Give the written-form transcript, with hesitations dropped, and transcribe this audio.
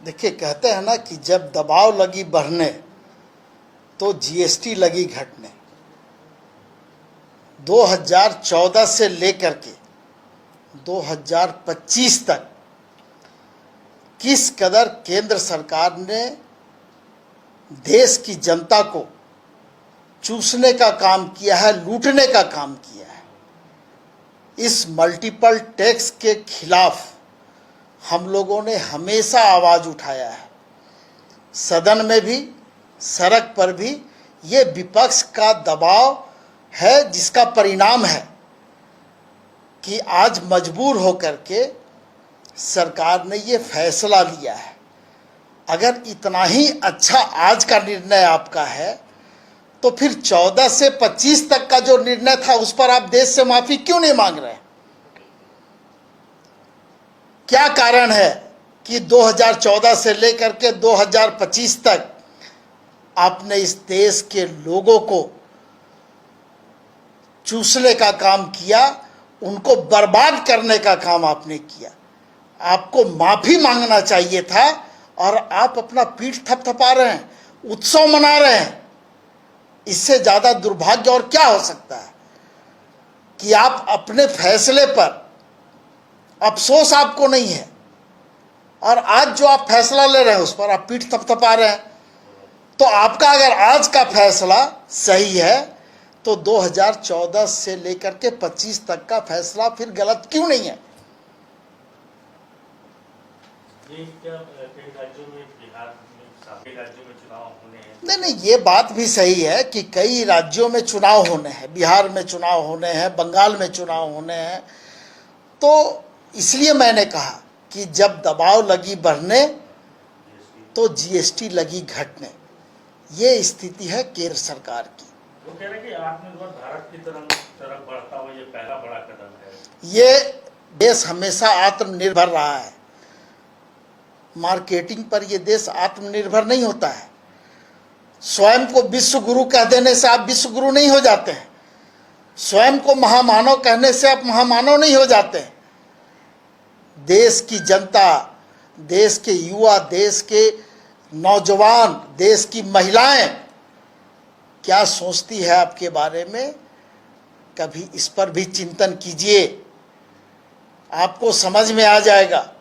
देखिए, कहते हैं ना कि जब दबाव लगी बढ़ने तो जीएसटी लगी घटने। 2014 से लेकर के 2025 तक किस कदर केंद्र सरकार ने देश की जनता को चूसने का काम किया है, लूटने का काम किया है। इस मल्टीपल टैक्स के खिलाफ हम लोगों ने हमेशा आवाज़ उठाया है, सदन में भी, सड़क पर भी। ये विपक्ष का दबाव है, जिसका परिणाम है कि आज मजबूर होकर के सरकार ने ये फैसला लिया है। अगर इतना ही अच्छा आज का निर्णय आपका है तो फिर 14 से 25 तक का जो निर्णय था उस पर आप देश से माफी क्यों नहीं मांग रहे? क्या कारण है कि 2014 से लेकर के 2025 तक आपने इस देश के लोगों को चूसने का काम किया, उनको बर्बाद करने का काम आपने किया? आपको माफी मांगना चाहिए था और आप अपना पीठ थपथपा रहे हैं, उत्सव मना रहे हैं। इससे ज्यादा दुर्भाग्य और क्या हो सकता है कि आप अपने फैसले पर अफसोस आपको नहीं है और आज जो आप फैसला ले रहे हैं उस पर आप पीठ थपथपा रहे हैं। तो आपका अगर आज का फैसला सही है तो 2014 से लेकर के 25 तक का फैसला फिर गलत क्यों नहीं है? नहीं, ये बात भी सही है कि कई राज्यों में चुनाव होने हैं, बिहार में चुनाव होने हैं, बंगाल में चुनाव होने हैं। तो इसलिए मैंने कहा कि जब दबाव लगी बढ़ने तो जीएसटी लगी घटने। ये स्थिति है केंद्र सरकार की। वो कह रहे हैं कि आत्मनिर्भर भारत की तरफ बढ़ता हुआ ये पहला बड़ा कदम है। ये देश हमेशा आत्मनिर्भर रहा है। मार्केटिंग पर यह देश आत्मनिर्भर नहीं होता है। स्वयं को विश्व गुरु कह देने से आप विश्व गुरु नहीं हो जाते हैं। स्वयं को महामानव कहने से आप महामानव नहीं हो जाते हैं। देश की जनता, देश के युवा, देश के नौजवान, देश की महिलाएं क्या सोचती है आपके बारे में, कभी इस पर भी चिंतन कीजिए, आपको समझ में आ जाएगा।